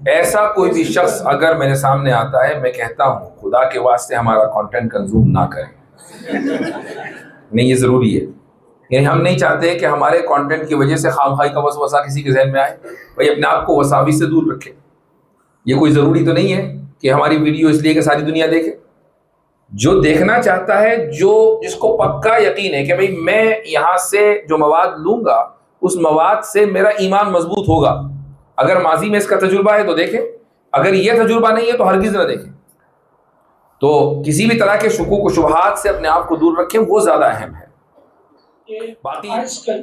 ایسا کوئی بھی شخص اگر میرے سامنے آتا ہے، میں کہتا ہوں خدا کے واسطے ہمارا کانٹینٹ کنزوم نہ کریں، نہیں یہ ضروری ہے. یعنی ہم نہیں چاہتے کہ ہمارے کانٹینٹ کی وجہ سے خامخواہی کا وسوسہ کسی کے ذہن میں آئے. بھائی اپنے آپ کو وساوس سے دور رکھے. یہ کوئی ضروری تو نہیں ہے کہ ہماری ویڈیو اس لیے کہ ساری دنیا دیکھے. جو دیکھنا چاہتا ہے، جس کو پکا یقین ہے کہ بھئی میں یہاں سے جو مواد لوں گا اس مواد سے میرا ایمان مضبوط ہوگا، اگر ماضی میں اس کا تجربہ ہے تو دیکھیں، اگر یہ تجربہ نہیں ہے تو ہرگز نہ دیکھیں. تو کسی بھی طرح کے شکوک و شبہات سے اپنے آپ کو دور رکھیں، وہ زیادہ اہم ہے. باقی آج کل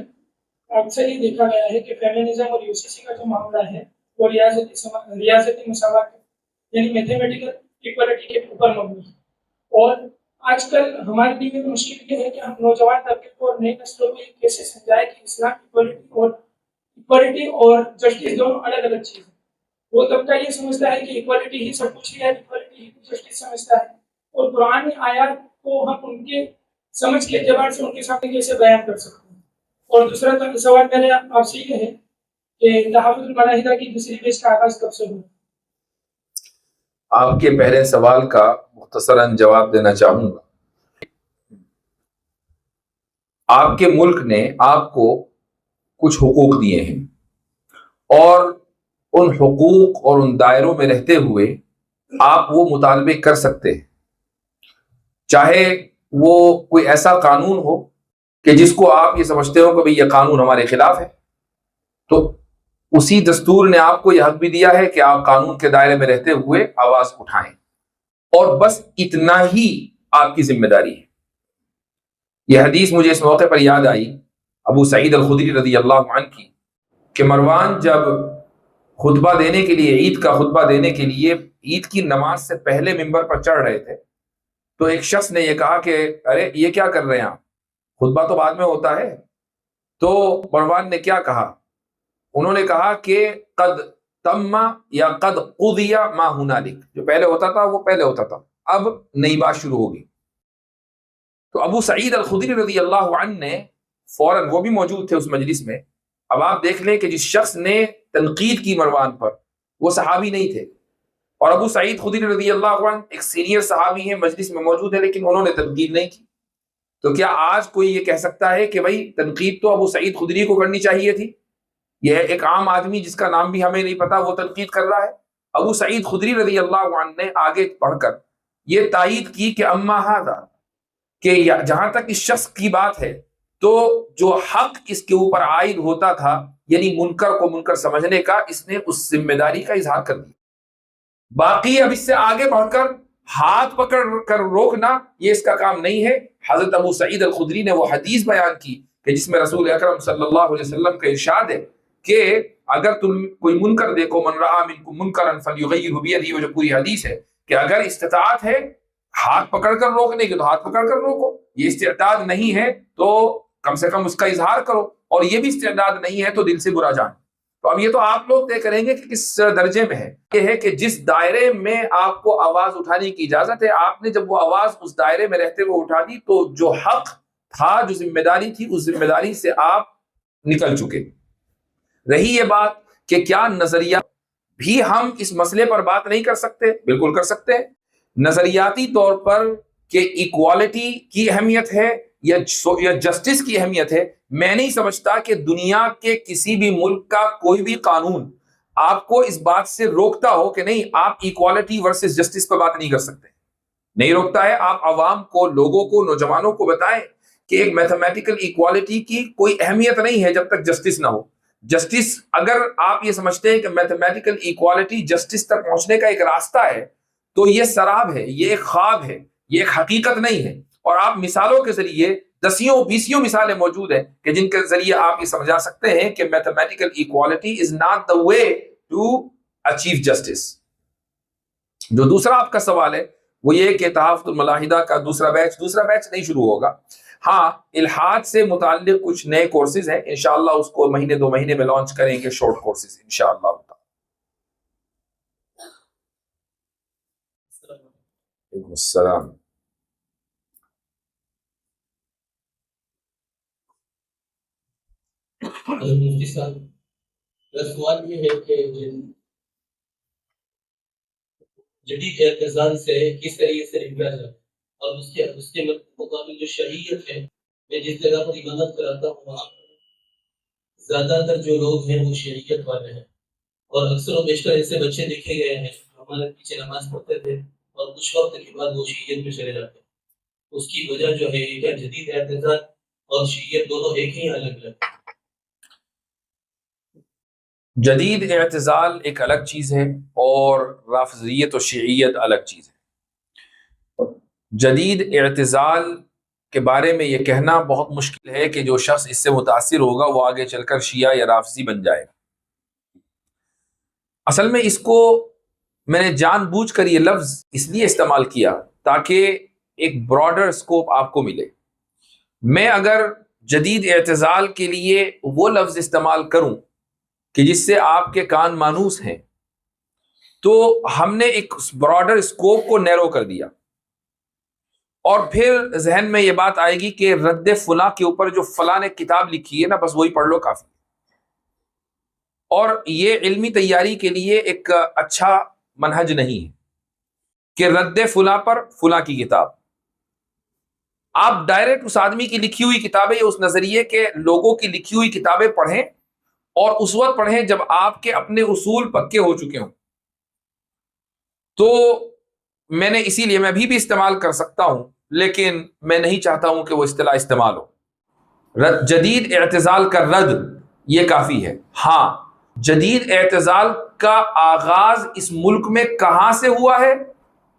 اکثر یہ دیکھا گیا ہے کہ فیمنزم اور یوسیسی کا جو معاملہ ہے وہ ریاضتی مساوات یعنی میتھمیٹیکل ایکوالٹی کے اوپر مبنی ہے. اور آج کل ہمارے لیے بھی مشکل یہ ہے کہ ہم نوجوان طبقے کو اور نئی نسلوں کو یہ کیسے سمجھائے کہ اسلام ایکوالٹی اور جسٹس دونوں الگ الگ چیز ہیں. وہ طبقہ یہ سمجھتا ہے کہ ایکوالٹی ہی سب کچھ ہے، ایکوالٹی ہی جسٹس سمجھتا ہے، اور قرآن آیات کو ہم ان کے سمجھ کے اعتبار سے ان کے سامنے کیسے بیان کر سکتے ہیں. اور دوسرا سوال میرے آپ سے یہ ہے کہ تحفظ الملاحدہ کی دوسری بیچ کا آغاز کب سے ہوا؟ آپ کے پہلے سوال کا مختصراً جواب دینا چاہوں گا. آپ کے ملک نے آپ کو کچھ حقوق دیے ہیں، اور ان حقوق اور ان دائروں میں رہتے ہوئے آپ وہ مطالبے کر سکتے ہیں، چاہے وہ کوئی ایسا قانون ہو کہ جس کو آپ یہ سمجھتے ہو کہ بھئی یہ قانون ہمارے خلاف ہے، تو اسی دستور نے آپ کو یہ حق بھی دیا ہے کہ آپ قانون کے دائرے میں رہتے ہوئے آواز اٹھائیں، اور بس اتنا ہی آپ کی ذمہ داری ہے. یہ حدیث مجھے اس موقع پر یاد آئی ابو سعید الخدری رضی اللہ عنہ کی، کہ مروان جب خطبہ دینے کے لیے، عید کا خطبہ دینے کے لیے عید کی نماز سے پہلے ممبر پر چڑھ رہے تھے، تو ایک شخص نے یہ کہا کہ ارے یہ کیا کر رہے ہیں آپ، خطبہ تو بعد میں ہوتا ہے. تو مروان نے کیا کہا؟ انہوں نے کہا کہ قد تم یا قد قضی ما ہنالک، جو پہلے ہوتا تھا وہ پہلے ہوتا تھا، اب نئی بات شروع ہوگی. تو ابو سعید الخدری رضی اللہ عنہ نے فوراً، وہ بھی موجود تھے اس مجلس میں. اب آپ دیکھ لیں کہ جس شخص نے تنقید کی مروان پر، وہ صحابی نہیں تھے، اور ابو سعید خدری رضی اللہ عنہ ایک سینئر صحابی ہیں، مجلس میں موجود ہے، لیکن انہوں نے تنقید نہیں کی. تو کیا آج کوئی یہ کہہ سکتا ہے کہ بھائی تنقید تو ابو سعید خدری کو کرنی چاہیے تھی؟ یہ ایک عام آدمی جس کا نام بھی ہمیں نہیں پتا وہ تنقید کر رہا ہے. ابو سعید خدری رضی اللہ عنہ نے آگے پڑھ کر یہ تائید کی کہ اما ھذا، کہ جہاں تک اس شخص کی بات ہے تو جو حق اس کے اوپر عائد ہوتا تھا، یعنی منکر کو منکر سمجھنے کا، اس نے اس ذمہ داری کا اظہار کر دیا. باقی اب اس سے آگے بڑھ کر ہاتھ پکڑ کر روکنا یہ اس کا کام نہیں ہے. حضرت ابو سعید الخدری نے وہ حدیث بیان کی کہ جس میں رسول اکرم صلی اللہ علیہ وسلم کا ارشاد ہے کہ اگر تم کوئی منکر دیکھو، من رأى منکم منکرا فلیغیرہ بیدہ، وہ جو پوری حدیث ہے کہ اگر استطاعت ہے ہاتھ پکڑ کر روکنے کی تو ہاتھ پکڑ کر روکو، یہ استعداد نہیں ہے تو کم سے کم اس کا اظہار کرو، اور یہ بھی استعداد نہیں ہے تو دل سے برا جان. تو اب یہ تو آپ لوگ طے کریں گے کہ کس درجے میں ہے. یہ ہے کہ جس دائرے میں آپ کو آواز اٹھانے کی اجازت ہے، آپ نے جب وہ آواز اس دائرے میں رہتے ہوئے اٹھا دی تو جو حق تھا، جو ذمہ داری تھی، اس ذمہ داری سے آپ نکل چکے. رہی یہ بات کہ کیا نظریہ بھی ہم اس مسئلے پر بات نہیں کر سکتے؟ بالکل کر سکتے ہیں. نظریاتی طور پر کہ ایکوالٹی کی اہمیت ہے یا جسٹس کی اہمیت ہے، میں نہیں سمجھتا کہ دنیا کے کسی بھی ملک کا کوئی بھی قانون آپ کو اس بات سے روکتا ہو کہ نہیں آپ ایکوالٹی ورسز جسٹس پر بات نہیں کر سکتے. نہیں روکتا ہے. آپ عوام کو، لوگوں کو، نوجوانوں کو بتائیں کہ ایک میتھمیٹیکل ایکوالٹی کی کوئی اہمیت نہیں ہے جب تک جسٹس نہ ہو. جسٹس، اگر آپ یہ سمجھتے ہیں کہ میتھمیٹیکل ایکوالٹی جسٹس تک پہنچنے کا ایک راستہ ہے تو یہ سراب ہے، یہ ایک خواب ہے، یہ ایک حقیقت نہیں ہے. اور آپ مثالوں کے ذریعے دسیوں بیسیوں مثالیں موجود ہیں کہ جن کے ذریعے آپ یہ سمجھا سکتے ہیں کہ mathematical equality is not the way to achieve justice. جو دوسرا آپ کا سوال ہے وہ یہ کہ تحفظ الملاحدہ کا دوسرا بیچ نہیں شروع ہوگا. ہاں، الحاد سے متعلق کچھ نئے کورسز ہیں، انشاءاللہ اس کو مہینے 2 مہینے میں لانچ کریں گے، شارٹ کورسز انشاءاللہ. وعلیکم السلام. مفتی صاحب، میرا سوال یہ ہے کہ جدید اعتزال سے کس طریقے سے نکلا جائے، اور اس کے مقابل جو شریعت ہے، میں جس جگہ پر عبادت کراتا ہوں وہاں زیادہ تر جو لوگ ہیں وہ شریعت والے ہیں، اور اکثر و بیشتر ایسے بچے دیکھے گئے ہیں جو ہمارے پیچھے نماز پڑھتے تھے اور کچھ وقت کے بعد وہ شریعت میں چلے جاتے ہیں۔ اس کی وجہ جو ہے کیا جدید اعتزال اور شریعت دونوں ایک ہی الگ الگ؟ جدید اعتزال ایک الگ چیز ہے اور رافضیت و شیعیت الگ چیز ہے۔ جدید اعتزال کے بارے میں یہ کہنا بہت مشکل ہے کہ جو شخص اس سے متاثر ہوگا وہ آگے چل کر شیعہ یا رافضی بن جائے گا۔ اصل میں اس کو میں نے جان بوجھ کر یہ لفظ اس لیے استعمال کیا تاکہ ایک براڈر سکوپ آپ کو ملے۔ میں اگر جدید اعتزال کے لیے وہ لفظ استعمال کروں کہ جس سے آپ کے کان مانوس ہیں تو ہم نے ایک براڈر اسکوپ کو نیرو کر دیا، اور پھر ذہن میں یہ بات آئے گی کہ رد فلاں کے اوپر جو فلاں نے کتاب لکھی ہے نا بس وہی پڑھ لو کافی، اور یہ علمی تیاری کے لیے ایک اچھا منہج نہیں ہے کہ رد فلاں پر فلاں کی کتاب۔ آپ ڈائریکٹ اس آدمی کی لکھی ہوئی کتابیں یا اس نظریے کے لوگوں کی لکھی ہوئی کتابیں پڑھیں، اور اس وقت پڑھیں جب آپ کے اپنے اصول پکے ہو چکے ہوں۔ تو میں نے اسی لیے میں ابھی بھی استعمال کر سکتا ہوں، لیکن میں نہیں چاہتا ہوں کہ وہ اصطلاح استعمال ہو۔ جدید اعتزال کا رد یہ کافی ہے۔ ہاں، جدید اعتزال کا آغاز اس ملک میں کہاں سے ہوا ہے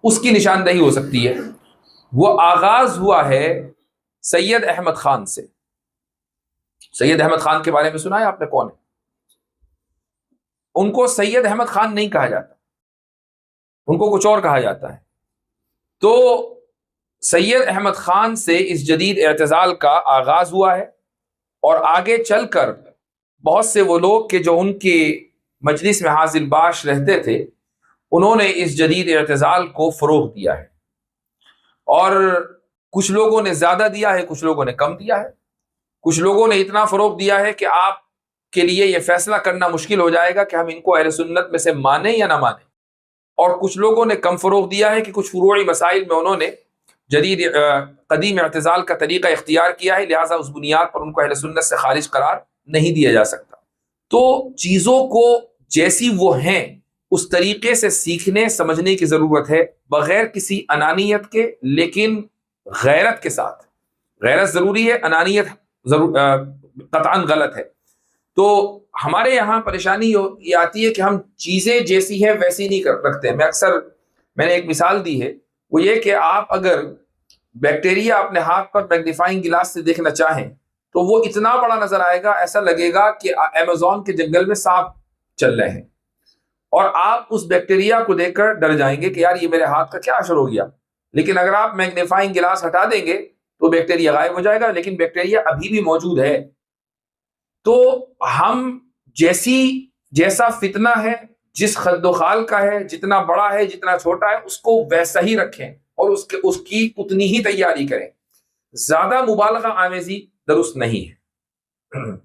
اس کی نشاندہی ہو سکتی ہے۔ وہ آغاز ہوا ہے سید احمد خان سے۔ سید احمد خان کے بارے میں سنا ہے آپ نے؟ کون ہے؟ ان کو سید احمد خان نہیں کہا جاتا، ان کو کچھ اور کہا جاتا ہے۔ تو سید احمد خان سے اس جدید اعتزال کا آغاز ہوا ہے، اور آگے چل کر بہت سے وہ لوگ کہ جو ان کی مجلس میں حاضر باش رہتے تھے انہوں نے اس جدید اعتزال کو فروغ دیا ہے، اور کچھ لوگوں نے زیادہ دیا ہے، کچھ لوگوں نے کم دیا ہے۔ کچھ لوگوں نے اتنا فروغ دیا ہے کہ آپ کے لیے یہ فیصلہ کرنا مشکل ہو جائے گا کہ ہم ان کو اہل سنت میں سے مانیں یا نہ مانیں، اور کچھ لوگوں نے کم فروغ دیا ہے کہ کچھ فروعی مسائل میں انہوں نے جدید قدیم اعتزال کا طریقہ اختیار کیا ہے، لہٰذا اس بنیاد پر ان کو اہل سنت سے خارج قرار نہیں دیا جا سکتا۔ تو چیزوں کو جیسی وہ ہیں اس طریقے سے سیکھنے سمجھنے کی ضرورت ہے، بغیر کسی انانیت کے، لیکن غیرت کے ساتھ۔ غیرت ضروری ہے، انانیت قطعاً غلط ہے۔ تو ہمارے یہاں پریشانی یہ آتی ہے کہ ہم چیزیں جیسی ہے ویسی نہیں رکھتے ہیں۔ میں نے ایک مثال دی ہے، وہ یہ کہ آپ اگر بیکٹیریا اپنے ہاتھ پر میگنیفائنگ گلاس سے دیکھنا چاہیں تو وہ اتنا بڑا نظر آئے گا، ایسا لگے گا کہ ایمیزون کے جنگل میں سانپ چل رہے ہیں، اور آپ اس بیکٹیریا کو دیکھ کر ڈر جائیں گے کہ یار یہ میرے ہاتھ کا کیا اثر ہو گیا۔ لیکن اگر آپ میگنیفائنگ گلاس ہٹا دیں گے تو بیکٹیریا غائب ہو جائے گا، لیکن بیکٹیریا ابھی بھی موجود ہے۔ تو ہم جیسا فتنہ ہے، جس خد و خال کا ہے، جتنا بڑا ہے جتنا چھوٹا ہے، اس کو ویسا ہی رکھیں اور اس کی اتنی ہی تیاری کریں۔ زیادہ مبالغہ آمیزی درست نہیں ہے۔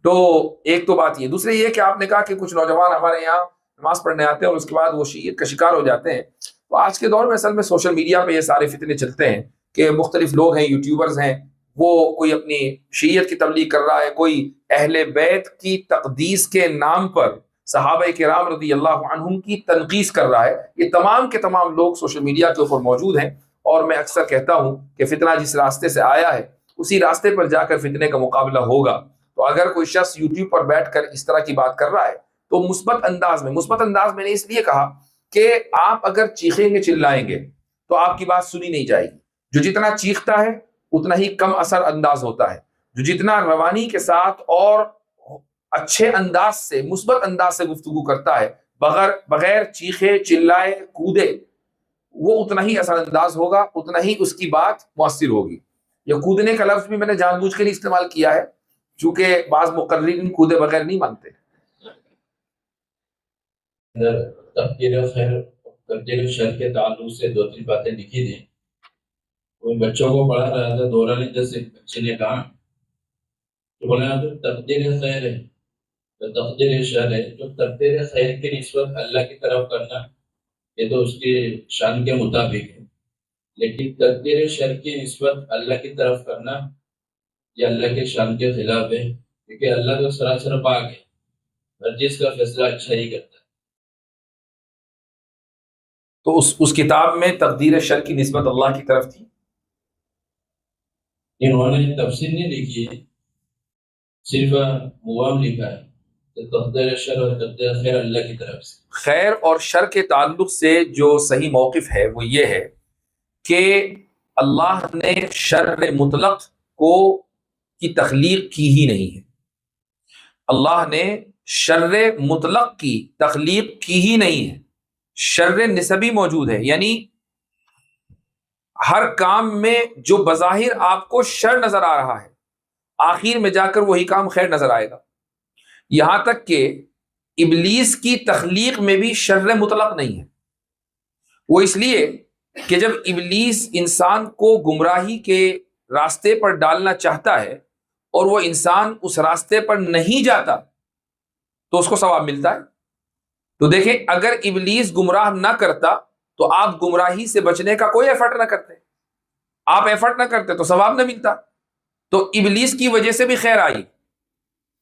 تو ایک تو بات یہ، دوسرے یہ کہ آپ نے کہا کہ کچھ نوجوان ہمارے یہاں نماز پڑھنے آتے ہیں اور اس کے بعد وہ شیعیت کا شکار ہو جاتے ہیں۔ تو آج کے دور میں اصل میں سوشل میڈیا پہ یہ سارے فتنے چلتے ہیں کہ مختلف لوگ ہیں، یوٹیوبرز ہیں، وہ کوئی اپنی شیعیت کی تبلیغ کر رہا ہے، کوئی اہل بیت کی تقدیس کے نام پر صحابہ کرام رضی اللہ عنہم کی تنقیص کر رہا ہے۔ یہ تمام کے تمام لوگ سوشل میڈیا کے اوپر موجود ہیں، اور میں اکثر کہتا ہوں کہ فتنہ جس راستے سے آیا ہے اسی راستے پر جا کر فتنے کا مقابلہ ہوگا۔ تو اگر کوئی شخص یوٹیوب پر بیٹھ کر اس طرح کی بات کر رہا ہے تو مثبت انداز میں نے اس لیے کہا کہ آپ اگر چیخیں گے چلائیں گے تو آپ کی بات سنی نہیں جائے گی۔ جو جتنا چیختا ہے اتنا ہی کم اثر انداز ہوتا ہے، جو جتنا روانی کے ساتھ اور اچھے انداز سے، مثبت انداز سے گفتگو کرتا ہے، بغیر چیخے چلائے کودے، وہ اتنا ہی اثر انداز ہوگا، اتنا ہی اس کی بات مؤثر ہوگی۔ یہ کودنے کا لفظ بھی میں نے جان بوجھ کے نہیں استعمال کیا ہے، چونکہ بعض مقررین کودے بغیر نہیں مانتے۔ تقدیر شر کے تعلق سے دو تین باتیں لکھی تھیں، کوئی بچوں کو پڑھا رہا تھا، دوران جیسے بچے نے کہا کہ بولا جو تقدیر خیر ہے، جو تقدیر شر ہے، جو تقدیر خیر کی نسبت اللہ کی طرف کرنا، یہ تو اس کے شان کے مطابق ہے، لیکن تقدیر شر کی نسبت اللہ کی طرف کرنا یہ اللہ کے شان کے خلاف ہے، کیونکہ اللہ تو سراسر پاک ہے، ہر چیز کا فیصلہ اچھا ہی کرتا ہے۔ تو اس کتاب میں تقدیر شر کی نسبت اللہ کی طرف تھی؟ انہوں نے تفسیر نہیں لکھی ہے، صرف مبہم لکھا ہے کہ تقدیر شر اور تقدیر خیر اللہ کی طرف سے۔ خیر اور شر کے تعلق سے جو صحیح موقف ہے وہ یہ ہے کہ اللہ نے شر مطلق کو کی تخلیق کی ہی نہیں ہے، اللہ نے شر مطلق کی تخلیق کی ہی نہیں ہے، شر نسبی موجود ہے، یعنی ہر کام میں جو بظاہر آپ کو شر نظر آ رہا ہے آخر میں جا کر وہی کام خیر نظر آئے گا، یہاں تک کہ ابلیس کی تخلیق میں بھی شر مطلق نہیں ہے۔ وہ اس لیے کہ جب ابلیس انسان کو گمراہی کے راستے پر ڈالنا چاہتا ہے اور وہ انسان اس راستے پر نہیں جاتا تو اس کو ثواب ملتا ہے۔ تو دیکھیں، اگر ابلیس گمراہ نہ کرتا تو آپ گمراہی سے بچنے کا کوئی ایفرٹ نہ کرتے، آپ ایفرٹ نہ کرتے تو ثواب نہ ملتا، تو ابلیس کی وجہ سے بھی خیر آئی۔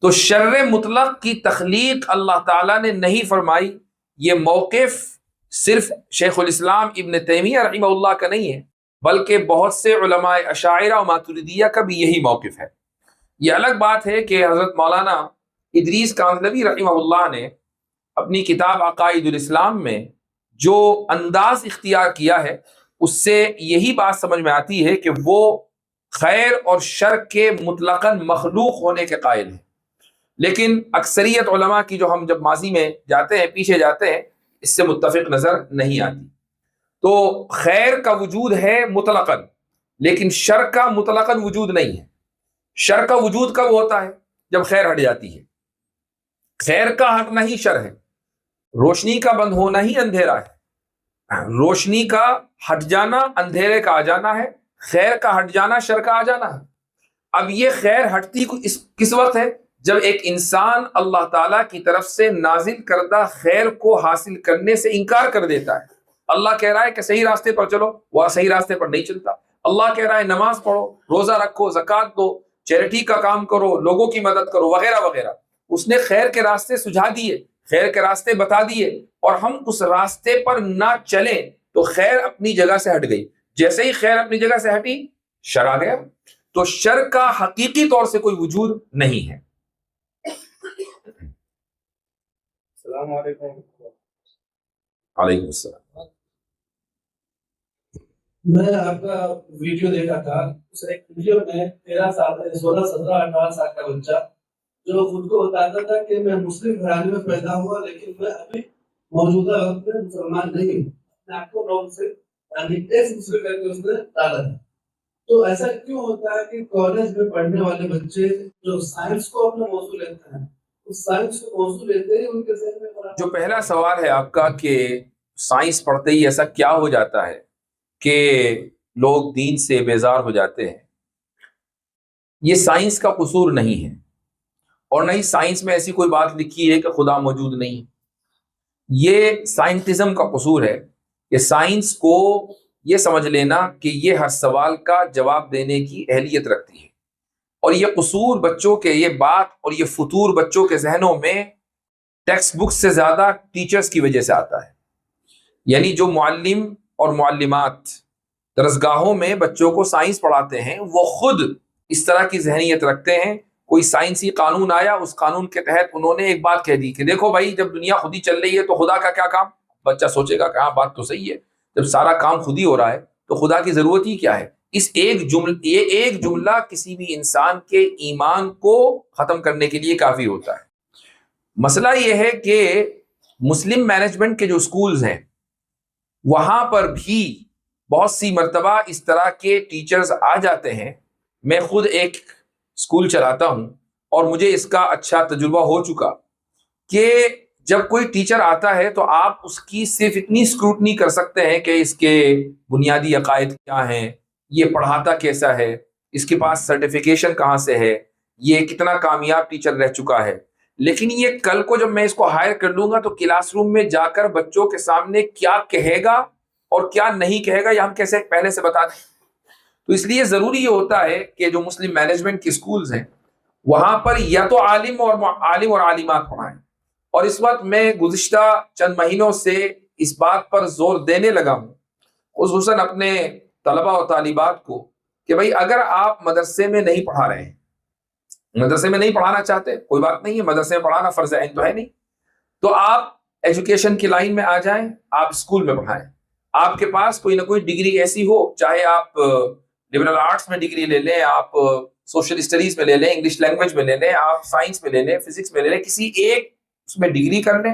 تو شر مطلق کی تخلیق اللہ تعالیٰ نے نہیں فرمائی، یہ موقف صرف شیخ الاسلام ابن تیمیہ رحمہ اللہ کا نہیں ہے، بلکہ بہت سے علماء اشاعرہ و ماتریدیہ کا بھی یہی موقف ہے۔ یہ الگ بات ہے کہ حضرت مولانا ادریس کاندھلوی رحمہ اللہ نے اپنی کتاب عقائد الاسلام میں جو انداز اختیار کیا ہے اس سے یہی بات سمجھ میں آتی ہے کہ وہ خیر اور شر کے مطلقاً مخلوق ہونے کے قائل ہیں، لیکن اکثریت علماء کی جو ہم جب ماضی میں جاتے ہیں پیچھے جاتے ہیں اس سے متفق نظر نہیں آتی۔ تو خیر کا وجود ہے مطلقاً، لیکن شر کا مطلقاً وجود نہیں ہے۔ شر کا وجود کب ہوتا ہے؟ جب خیر ہٹ جاتی ہے۔ خیر کا ہٹنا ہی شر ہے، روشنی کا بند ہونا ہی اندھیرا ہے، روشنی کا ہٹ جانا اندھیرے کا آ جانا ہے، خیر کا ہٹ جانا شر کا آ جانا ہے۔ اب یہ خیر ہٹتی کس وقت ہے؟ جب ایک انسان اللہ تعالیٰ کی طرف سے نازل کردہ خیر کو حاصل کرنے سے انکار کر دیتا ہے۔ اللہ کہہ رہا ہے کہ صحیح راستے پر چلو، وہ صحیح راستے پر نہیں چلتا۔ اللہ کہہ رہا ہے نماز پڑھو، روزہ رکھو، زکوٰۃ دو، چیریٹی کا کام کرو، لوگوں کی مدد کرو، وغیرہ وغیرہ۔ اس نے خیر کے راستے سجھا دیے، خیر کے راستے بتا دیے، اور ہم اس راستے پر نہ چلیں تو خیر اپنی جگہ سے ہٹ گئی۔ جیسے ہی خیر اپنی جگہ سے ہٹی شر آ گیا۔ تو شر کا حقیقی طور سے کوئی وجود نہیں ہے۔ السلام علیکم۔ علیکم السلام۔ میں آپ کا ویڈیو دیکھا تھا، اس ایک ویڈیو میں 13 سال 16 17 18 سال کا بچہ جو خود کو بتاتا تھا کہ میں مسلم گھرانے میں پیدا ہوا لیکن میں ابھی موجودہ وقت میں مسلمان نہیں ہوں، اپنے آپ کو نام سے یعنی ایس مسلم کر کے اس نے ڈالا تھا۔ تو ایسا کیوں ہوتا ہے کہ کالج میں پڑھنے والے بچے جو سائنس کو اپنا موضوع لیتے ہیں، اس سائنس کو موضوع لیتے ہی ان کے ذہن میں جو پہلا سوال ہے آپ کا کہ سائنس پڑھتے ہی ایسا کیا ہو جاتا ہے کہ لوگ دین سے بیزار ہو جاتے ہیں، یہ سائنس کا قصور نہیں ہے، اور نہ ہی سائنس میں ایسی کوئی بات لکھی ہے کہ خدا موجود نہیں۔ یہ سائنٹزم کا قصور ہے کہ سائنس کو یہ سمجھ لینا کہ یہ ہر سوال کا جواب دینے کی اہلیت رکھتی ہے، اور یہ قصور بچوں کے، یہ بات اور یہ فطور بچوں کے ذہنوں میں ٹیکسٹ بک سے زیادہ ٹیچرز کی وجہ سے آتا ہے۔ یعنی جو معلم اور معلمات درسگاہوں میں بچوں کو سائنس پڑھاتے ہیں وہ خود اس طرح کی ذہنیت رکھتے ہیں، کوئی سائنسی قانون آیا، اس قانون کے تحت انہوں نے ایک بات کہہ دی کہ دیکھو بھائی جب دنیا خود ہی چل رہی ہے تو خدا کا کیا کام؟ بچہ سوچے گا کہ ہاں بات تو صحیح ہے، جب سارا کام خود ہی ہو رہا ہے تو خدا کی ضرورت ہی کیا ہے؟ یہ ایک جملہ کسی بھی انسان کے ایمان کو ختم کرنے کے لیے کافی ہوتا ہے۔ مسئلہ یہ ہے کہ مسلم مینجمنٹ کے جو اسکولز ہیں وہاں پر بھی بہت سی مرتبہ اس طرح کے ٹیچرز آ جاتے ہیں۔ میں خود ایک اسکول چلاتا ہوں اور مجھے اس کا اچھا تجربہ ہو چکا کہ جب کوئی ٹیچر آتا ہے تو آپ اس کی صرف اتنی اسکروٹنی کر سکتے ہیں کہ اس کے بنیادی عقائد کیا ہیں، یہ پڑھاتا کیسا ہے، اس کے پاس سرٹیفیکیشن کہاں سے ہے، یہ کتنا کامیاب ٹیچر رہ چکا ہے، لیکن یہ کل کو جب میں اس کو ہائر کر لوں گا تو کلاس روم میں جا کر بچوں کے سامنے کیا کہے گا اور کیا نہیں کہے گا یہ ہم کیسے پہلے سے بتا دیں. تو اس لیے ضروری یہ ہوتا ہے کہ جو مسلم مینجمنٹ کی سکولز ہیں وہاں پر یا تو عالم اور عالمات پڑھائیں. اور اس وقت میں گزشتہ چند مہینوں سے اس بات پر زور دینے لگا ہوں خصوصاً اپنے طلبہ اور طالبات کو کہ بھائی اگر آپ مدرسے میں نہیں پڑھا رہے ہیں، مدرسے میں نہیں پڑھانا چاہتے، کوئی بات نہیں ہے، مدرسے میں پڑھانا فرض عین تو ہے نہیں، تو آپ ایجوکیشن کی لائن میں آ جائیں، آپ اسکول میں پڑھائیں. آپ کے پاس کوئی نہ کوئی ڈگری ایسی ہو، چاہے آپ لبرل آرٹس میں ڈگری لے لیں، آپ سوشل اسٹڈیز میں لے لیں، انگلش لینگویج میں لے لیں، آپ سائنس میں لے لیں، فزکس میں لے لیں، کسی ایک اس میں ڈگری کر لیں،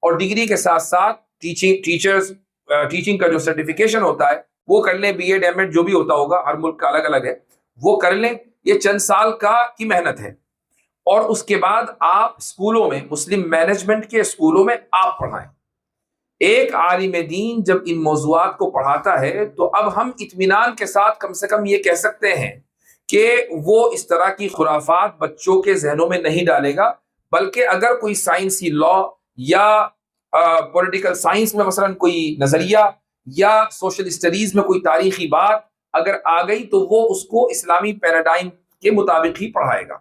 اور ڈگری کے ساتھ ساتھ ٹیچنگ کا جو سرٹیفکیشن ہوتا ہے وہ کر لیں، بی ایڈ ایم ایڈ جو بھی ہوتا ہوگا، ہر ملک کا الگ الگ ہے، وہ کر لیں. یہ چند سال کی محنت ہے، اور اس کے بعد آپ اسکولوں میں، مسلم مینجمنٹ کے اسکولوں میں آپ پڑھائیں. ایک عالم دین جب ان موضوعات کو پڑھاتا ہے تو اب ہم اطمینان کے ساتھ کم سے کم یہ کہہ سکتے ہیں کہ وہ اس طرح کی خرافات بچوں کے ذہنوں میں نہیں ڈالے گا، بلکہ اگر کوئی سائنسی لا یا پولیٹیکل سائنس میں مثلا کوئی نظریہ یا سوشل اسٹڈیز میں کوئی تاریخی بات اگر آ گئی تو وہ اس کو اسلامی پیراڈائم کے مطابق ہی پڑھائے گا.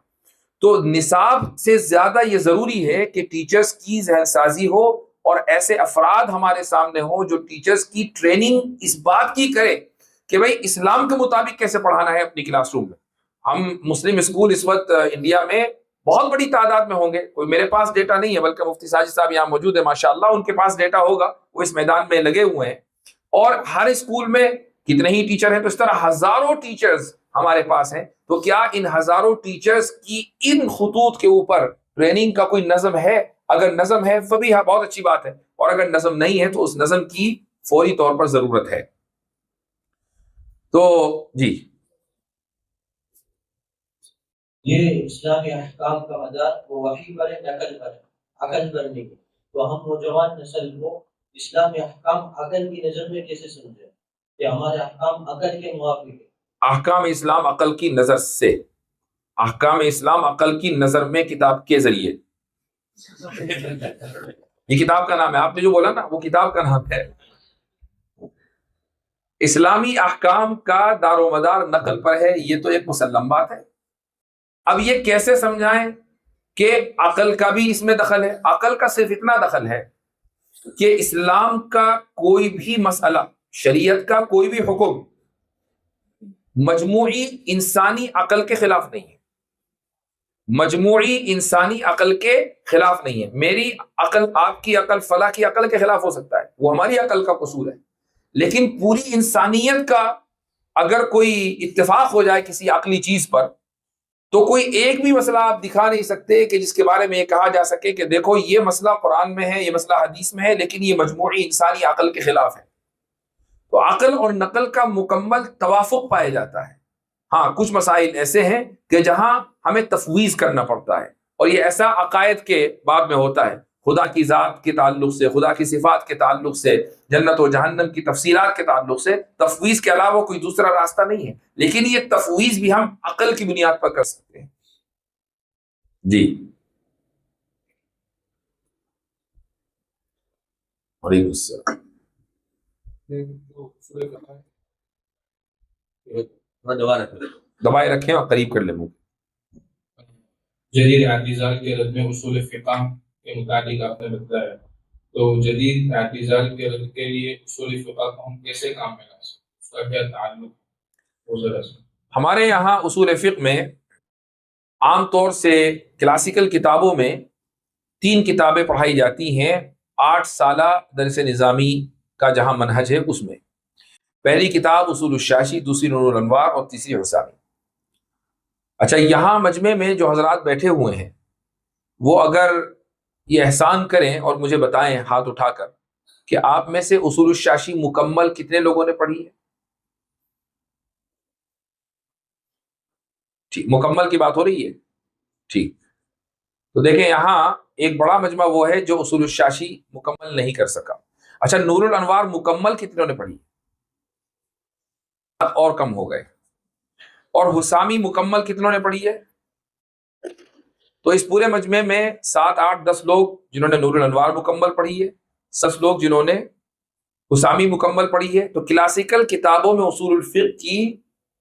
تو نصاب سے زیادہ یہ ضروری ہے کہ ٹیچرز کی ذہن سازی ہو اور ایسے افراد ہمارے سامنے ہوں جو ٹیچرز کی ٹریننگ اس بات کی کرے کہ بھئی اسلام کے مطابق کیسے پڑھانا ہے اپنی کلاس روم میں. ہم مسلم اسکول اس وقت انڈیا میں بہت بڑی تعداد میں ہوں گے، کوئی میرے پاس ڈیٹا نہیں ہے، بلکہ مفتی ساجد صاحب یہاں موجود ہیں ماشاءاللہ، ان کے پاس ڈیٹا ہوگا، وہ اس میدان میں لگے ہوئے ہیں. اور ہر اسکول میں کتنے ہی ٹیچر ہیں، تو اس طرح ہزاروں ٹیچرز ہمارے پاس ہیں. تو کیا ان ہزاروں ٹیچرز کی ان خطوط کے اوپر ٹریننگ کا کوئی نظم ہے؟ اگر نظم ہے فبھی بہت اچھی بات ہے، اور اگر نظم نہیں ہے تو اس نظم کی فوری طور پر ضرورت ہے. تو جی یہ اسلامی احکام کا مدار وہ وحی پر نقل پر عقل پر نہیں. تو ہم نوجوان نسل کو اسلامی احکام عقل کی نظر میں کیسے سمجھیں کہ ہمارے احکام عقل کے موافق ہیں؟ احکام اسلام عقل کی نظر سے، احکام اسلام عقل کی نظر میں کتاب کے ذریعے، یہ کتاب کا نام ہے، آپ نے جو بولا نا وہ کتاب کا نام ہے. اسلامی احکام کا دار و مدار نقل پر ہے، یہ تو ایک مسلم بات ہے. اب یہ کیسے سمجھائیں کہ عقل کا بھی اس میں دخل ہے؟ عقل کا صرف اتنا دخل ہے کہ اسلام کا کوئی بھی مسئلہ، شریعت کا کوئی بھی حکم مجموعی انسانی عقل کے خلاف نہیں ہے، مجموعی انسانی عقل کے خلاف نہیں ہے. میری عقل، آپ کی عقل، فلاں کی عقل کے خلاف ہو سکتا ہے، وہ ہماری عقل کا قصور ہے، لیکن پوری انسانیت کا اگر کوئی اتفاق ہو جائے کسی عقلی چیز پر تو کوئی ایک بھی مسئلہ آپ دکھا نہیں سکتے کہ جس کے بارے میں یہ کہا جا سکے کہ دیکھو یہ مسئلہ قرآن میں ہے، یہ مسئلہ حدیث میں ہے، لیکن یہ مجموعی انسانی عقل کے خلاف ہے. تو عقل اور نقل کا مکمل توافق پایا جاتا ہے. ہاں کچھ مسائل ایسے ہیں کہ جہاں ہمیں تفویض کرنا پڑتا ہے، اور یہ ایسا عقائد کے باب میں ہوتا ہے، خدا کی ذات کے تعلق سے، خدا کی صفات کے تعلق سے، جنت و جہنم کی تفصیلات کے تعلق سے تفویض کے علاوہ کوئی دوسرا راستہ نہیں ہے، لیکن یہ تفویض بھی ہم عقل کی بنیاد پر کر سکتے ہیں. جی وعلیکم السلام. دبائے رکھیں اور قریب کر لیں. جدید اعتزال کے رد میں اصول فقہ کے متعلق آپ نے بتایا، تو جدید اعتزال کے رد کے لیے اصول فقہ کو ہم کیسے کام میں لا سکتے ہیں، اس کا کیا تعلق وہ ذرا سا. ہمارے یہاں اصول فقہ میں عام طور سے کلاسیکل کتابوں میں 3 کتابیں پڑھائی جاتی ہیں 8 سالہ درس نظامی کا جہاں منہج ہے اس میں. پہلی کتاب اصول الشاشی، دوسری نور الانوار اور تیسری حسامی. اچھا یہاں مجمع میں جو حضرات بیٹھے ہوئے ہیں وہ اگر یہ احسان کریں اور مجھے بتائیں ہاتھ اٹھا کر کہ آپ میں سے اصول الشاشی مکمل کتنے لوگوں نے پڑھی ہے؟ ٹھیک، مکمل کی بات ہو رہی ہے. ٹھیک، تو دیکھیں یہاں ایک بڑا مجمع وہ ہے جو اصول الشاشی مکمل نہیں کر سکا. اچھا نور الانوار مکمل کتنوں نے پڑھی؟ اور کم ہو گئے. اور حسامی مکمل کتنوں نے پڑھی ہے؟ تو اس پورے مجمع میں 7 8 10 لوگ جنہوں نے نور الانوار مکمل پڑھی ہے، 10 لوگ جنہوں نے حسامی مکمل پڑھی ہے. تو کلاسیکل کتابوں میں اصول الفقہ کی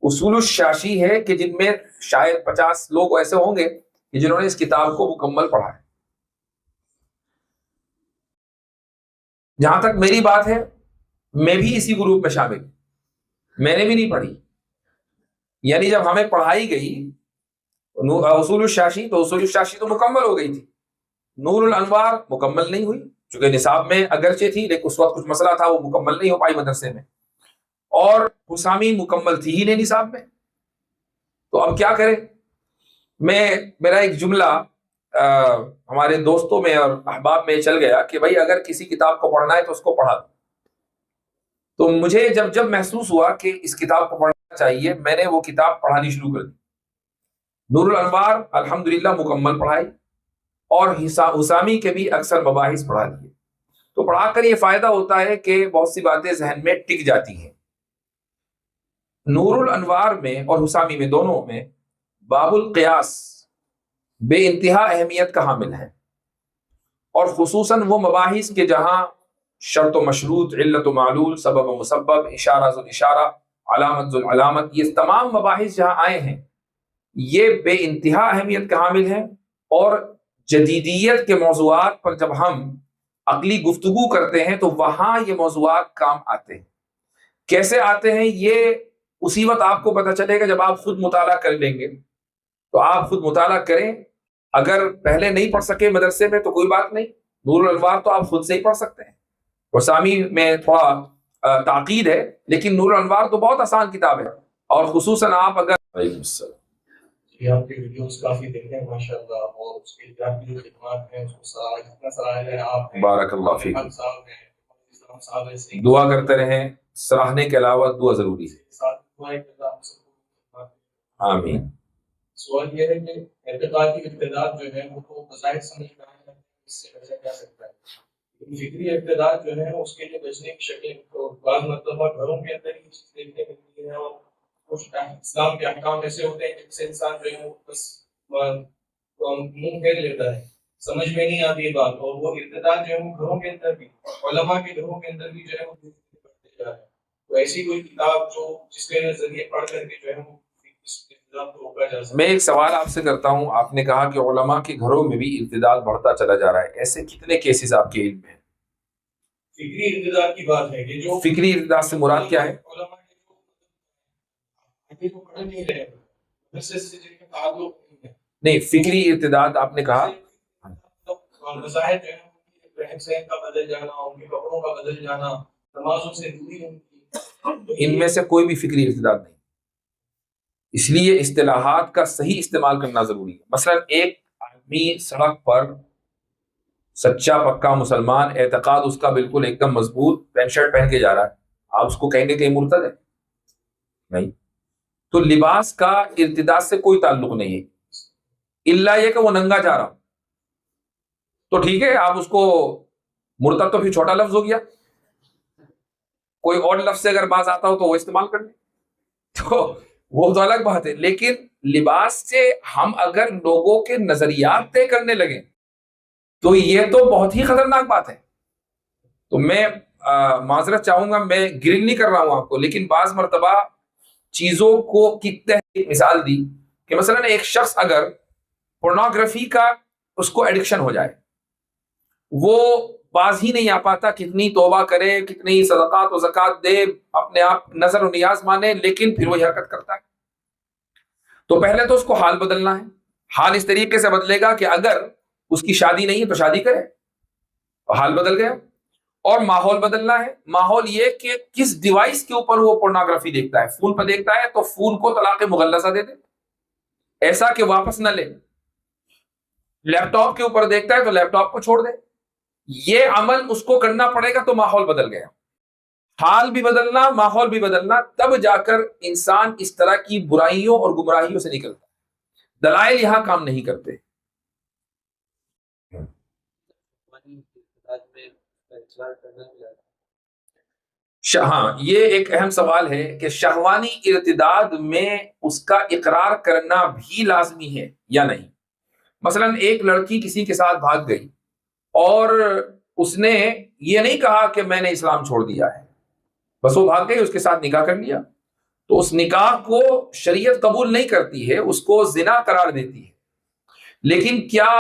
اصول الشاشی ہے کہ جن میں شاید 50 لوگ ایسے ہوں گے کہ جنہوں نے اس کتاب کو مکمل پڑھا ہے. جہاں تک میری بات ہے، میں بھی اسی گروپ میں شامل، میں نے بھی نہیں پڑھی. یعنی جب ہمیں پڑھائی گئی اصول الشاشی تو اصول الشاشی تو مکمل ہو گئی تھی، نور الانوار مکمل نہیں ہوئی، چونکہ نصاب میں اگرچہ تھی لیکن اس وقت کچھ مسئلہ تھا، وہ مکمل نہیں ہو پائی مدرسے میں، اور حسامی مکمل تھی ہی نہیں نصاب میں. تو اب کیا کریں؟ میرا ایک جملہ ہمارے دوستوں میں اور احباب میں چل گیا کہ بھائی اگر کسی کتاب کو پڑھنا ہے تو اس کو پڑھا دو. تو مجھے جب محسوس ہوا کہ اس کتاب کو پڑھنا چاہیے، میں نے وہ کتاب پڑھانی شروع کر دی. نور الانوار الحمدللہ مکمل پڑھائی، اور حسامی کے بھی اکثر مباحث پڑھا دیے. تو پڑھا کر یہ فائدہ ہوتا ہے کہ بہت سی باتیں ذہن میں ٹک جاتی ہیں. نور الانوار میں اور حسامی میں دونوں میں باب القیاس بے انتہا اہمیت کا حامل ہے، اور خصوصاً وہ مباحث کے جہاں شرط و مشروط، علت و معلول، سبب و مسبب، اشارہ ذو الاشارہ، علامت ذو العلامت، یہ تمام مباحث جہاں آئے ہیں یہ بے انتہا اہمیت کا حامل ہیں. اور جدیدیت کے موضوعات پر جب ہم عقلی گفتگو کرتے ہیں تو وہاں یہ موضوعات کام آتے ہیں. کیسے آتے ہیں یہ اسی وقت آپ کو پتہ چلے گا جب آپ خود مطالعہ کر لیں گے. تو آپ خود مطالعہ کریں، اگر پہلے نہیں پڑھ سکے مدرسے میں تو کوئی بات نہیں، نور الانوار تو آپ خود سے ہی پڑھ سکتے ہیں. حسامی میں تھوڑا تاکید ہے، لیکن نور الانوار تو بہت آسان کتاب ہے. اور خصوصاً آپ اگر آپ کے ویڈیوز کافی دیکھتے ہیں ماشاءاللہ، اور اس کے آپ کی جو خدمات ہیں اس کو سراہا ہے. آپ بارک اللہ فیک، صاحب ہیں، اسلام صاحب ہیں، دعا کرتے رہیں. سراہنے کے علاوہ دعا ضروری ہے. آمین. سوال یہ ہے کہ اعتقادی ارتداد جو ہے وہ تو بظاہر سمجھ میں آیا ہے اس سے بچا جا سکتا ہے، لیکن فکری ارتداد جو ہے اس کے لیے بچنے کی شکلیں تو بعض مرتبہ گھروں کے اندر ہی چیز دیکھنے کو ملتی ہے، اور کچھ اسلام کے احکام ایسے ہوتے ہیں جن سے انسان جو ہے وہ بس منہ پھیر لیتا ہے، سمجھ میں نہیں آتی یہ بات. اور وہ ارتداد جو ہے وہ گھروں کے اندر بھی، علماء کے گھروں کے اندر بھی جو ہے وہ بڑھتے جا رہے ہیں. تو ایسی کوئی کتاب جو جس کے ذریعے پڑھ کر کے جو ہے وہ میں ایک سوال آپ سے کرتا ہوں. آپ نے کہا کہ علماء کے گھروں میں بھی ارتداد بڑھتا چلا جا رہا ہے، ایسے کتنے کیسز آپ کے علم میں ہیں؟ فکری ارتداد کی بات ہے کہ جو فکری ارتداد سے مراد کیا ہے؟ نہیں، فکری ارتداد آپ نے کہا مذاہب جو ہے رہن سہن کا بدل جانا، ان کے کپڑوں کا بدل جانا، نمازوں سے دوری ان کی، ان میں سے کوئی بھی فکری ارتداد نہیں. اس لیے اصطلاحات کا صحیح استعمال کرنا ضروری ہے. مثلا ایک آدمی سڑک پر سچا پکا مسلمان، اعتقاد اس کا بالکل ایک دم مضبوط، پینٹ شرٹ پہن کے جا رہا ہے، آپ اس کو کہیں گے کہ یہ مرتد ہے؟ نہیں. تو لباس کا ارتداد سے کوئی تعلق نہیں ہے، الا یہ کہ وہ ننگا جا رہا، تو ٹھیک ہے آپ اس کو مرتد، تو پھر چھوٹا لفظ ہو گیا. کوئی اور لفظ سے اگر باز آتا ہو تو وہ استعمال کر لیں، تو وہ تو الگ بات ہے. لیکن لباس سے ہم اگر لوگوں کے نظریات طے کرنے لگیں تو یہ تو بہت ہی خطرناک بات ہے. تو میں معذرت چاہوں گا، میں گرنگ نہیں کر رہا ہوں آپ کو، لیکن بعض مرتبہ چیزوں کو کی تحت مثال دی کہ مثلا ایک شخص اگر پورنوگرافی کا اس کو ایڈکشن ہو جائے، وہ باز ہی نہیں آ پاتا، کتنی توبہ کرے، کتنی صدقات و زکات دے، اپنے آپ نظر و نیاز مانے، لیکن پھر وہی حرکت کرتا ہے. تو پہلے تو اس کو حال بدلنا ہے. حال اس طریقے سے بدلے گا کہ اگر اس کی شادی نہیں ہے تو شادی کرے، حال بدل گیا. اور ماحول بدلنا ہے. ماحول یہ کہ کس ڈیوائس کے اوپر وہ پورنوگرافی دیکھتا ہے. فون پر دیکھتا ہے تو فون کو طلاق مغلظہ دے دے، ایسا کہ واپس نہ لے. لیپ ٹاپ کے اوپر دیکھتا ہے تو لیپ ٹاپ کو چھوڑ دے. یہ عمل اس کو کرنا پڑے گا. تو ماحول بدل گیا. حال بھی بدلنا، ماحول بھی بدلنا، تب جا کر انسان اس طرح کی برائیوں اور گمراہیوں سے نکلتا. دلائل یہاں کام نہیں کرتے. ہاں، یہ ایک اہم سوال ہے کہ شہوانی ارتداد میں اس کا اقرار کرنا بھی لازمی ہے یا نہیں. مثلاً ایک لڑکی کسی کے ساتھ بھاگ گئی اور اس نے یہ نہیں کہا کہ میں نے اسلام چھوڑ دیا ہے، بس وہ بھاگ گئی، اس کے ساتھ نکاح کر لیا، تو اس نکاح کو شریعت قبول نہیں کرتی ہے، اس کو زنا قرار دیتی ہے۔ لیکن کیا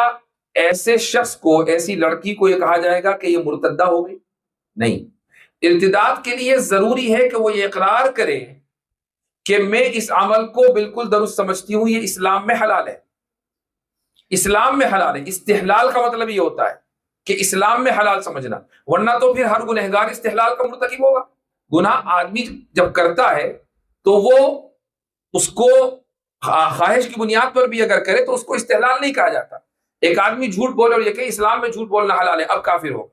ایسے شخص کو، ایسی لڑکی کو یہ کہا جائے گا کہ یہ مرتدہ ہو گئی؟ نہیں۔ ارتداد کے لیے ضروری ہے کہ وہ یہ اقرار کرے کہ میں اس عمل کو بالکل درست سمجھتی ہوں، یہ اسلام میں حلال ہے، اسلام میں حلال ہے۔ استحلال کا مطلب یہ ہوتا ہے کہ اسلام میں حلال سمجھنا، ورنہ تو پھر ہر گنہگار استحلال کا مرتکب ہوگا۔ گناہ آدمی جب کرتا ہے تو وہ اس کو خواہش کی بنیاد پر بھی اگر کرے تو اس کو استحلال نہیں کہا جاتا۔ ایک آدمی جھوٹ بولے اور یہ کہ اسلام میں جھوٹ بولنا حلال ہے، اب کافر ہوگا۔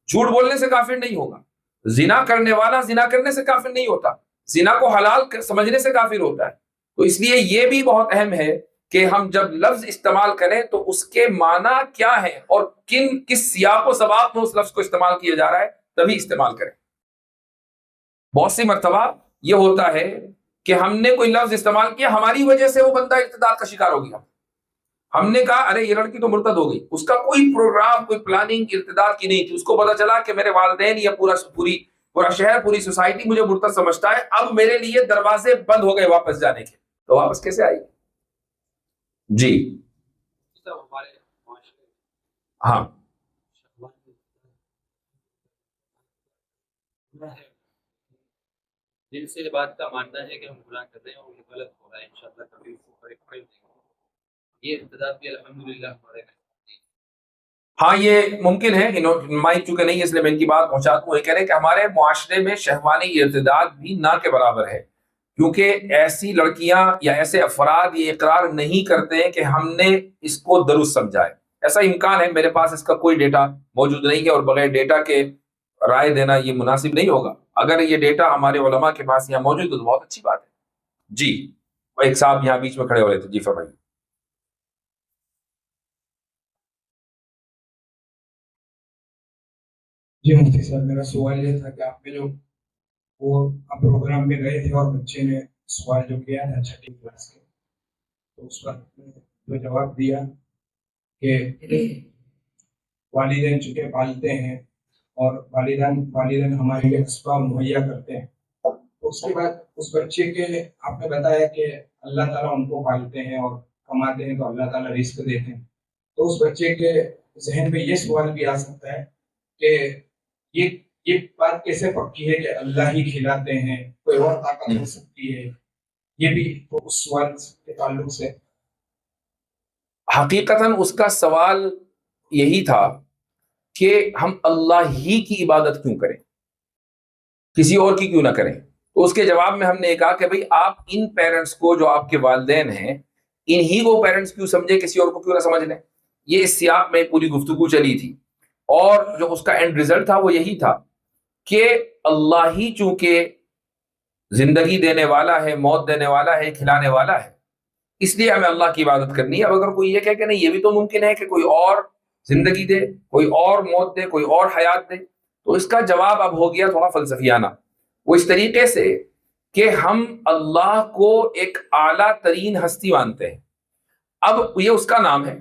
جھوٹ بولنے سے کافر نہیں ہوگا۔ زنا کرنے والا زنا کرنے سے کافر نہیں ہوتا، زنا کو حلال سمجھنے سے کافر ہوتا ہے۔ تو اس لیے یہ بھی بہت اہم ہے کہ ہم جب لفظ استعمال کریں تو اس کے معنی کیا ہے اور کس سیاق و سباق میں اس لفظ کو استعمال کیا جا رہا ہے تبھی استعمال کریں۔ بہت سی مرتبہ یہ ہوتا ہے کہ ہم نے کوئی لفظ استعمال کیا، ہماری وجہ سے وہ بندہ ارتداد کا شکار ہو گیا، ہم نے کہا ارے یہ لڑکی تو مرتد ہو گئی، اس کا کوئی پروگرام، کوئی پلاننگ ارتداد کی نہیں تھی، اس کو پتا چلا کہ میرے والدین یا پورا شہر، پوری سوسائٹی مجھے مرتد سمجھتا ہے، اب میرے لیے دروازے بند ہو گئے واپس جانے کے، تو واپس کیسے آئی؟ جی ہاں، جن سے بات کا ماننا ہے کہ ہم گناہ کر رہے ہیں اور یہ غلط ہو رہا ہے، انشاءاللہ کبھی اس کو کریکٹ دیں گے۔ یہ ارتداد بھی الحمدللہ ہمارے میں۔ ہاں یہ ممکن ہے، مائک چونکہ نہیں اس لیے میں ان کی بات پہنچا دوں۔ یہ کہہ رہے ہیں کہ ہمارے معاشرے میں شہوانی ارتداد بھی نہ کے برابر ہے، کیونکہ ایسی لڑکیاں یا ایسے افراد یہ اقرار نہیں کرتے ہیں کہ ہم نے اس کو درست سمجھا ہے۔ ایسا امکان ہے، میرے پاس اس کا کوئی ڈیٹا موجود نہیں ہے اور بغیر ڈیٹا کے رائے دینا یہ مناسب نہیں ہوگا۔ اگر یہ ڈیٹا ہمارے علماء کے پاس یہاں موجود ہے تو بہت اچھی بات ہے۔ جی ایک صاحب یہاں بیچ میں کھڑے ہو رہے تھے، جی فرمائیے۔ جی مفتی صاحب، میرا سوال یہ تھا کہ آپ نے جو وہ پروگرام میں گئے تھے اور بچے نے سوال جو کیا تھا 6ٹھی کلاس کے، تو اس پر جو جواب دیا کہ والدین چونکہ پالتے ہیں اور والدین ہمارے لیے اسباب مہیا کرتے ہیں، تو اس کے بعد اس بچے کے آپ نے بتایا کہ اللہ تعالیٰ ان کو پالتے ہیں اور کماتے ہیں تو اللہ تعالیٰ رزق دیتے ہیں، تو اس بچے کے ذہن میں یہ سوال بھی آ سکتا ہے کہ یہ بات کیسے پکی ہے کہ اللہ ہی کھلاتے ہیں، کوئی اور طاقت ہو سکتی ہے؟ یہ بھی تو اس سوال کے تعلق سے حقیقتاً اس کا سوال یہی تھا کہ ہم اللہ ہی کی عبادت کیوں کریں، کسی اور کی کیوں نہ کریں؟ تو اس کے جواب میں ہم نے کہا کہ بھئی آپ ان پیرنٹس کو جو آپ کے والدین ہیں انہی کو پیرنٹس کیوں سمجھے، کسی اور کو کیوں نہ سمجھ لیں؟ یہ اس سیاق میں پوری گفتگو چلی تھی اور جو اس کا اینڈ ریزلٹ تھا وہ یہی تھا کہ اللہ ہی چونکہ زندگی دینے والا ہے، موت دینے والا ہے، کھلانے والا ہے، اس لیے ہمیں اللہ کی عبادت کرنی ہے۔ اب اگر کوئی یہ کہے کہ نہیں یہ بھی تو ممکن ہے کہ کوئی اور زندگی دے، کوئی اور موت دے، کوئی اور حیات دے، تو اس کا جواب اب ہو گیا تھوڑا فلسفیانہ، وہ اس طریقے سے کہ ہم اللہ کو ایک اعلیٰ ترین ہستی مانتے ہیں۔ اب یہ اس کا نام ہے،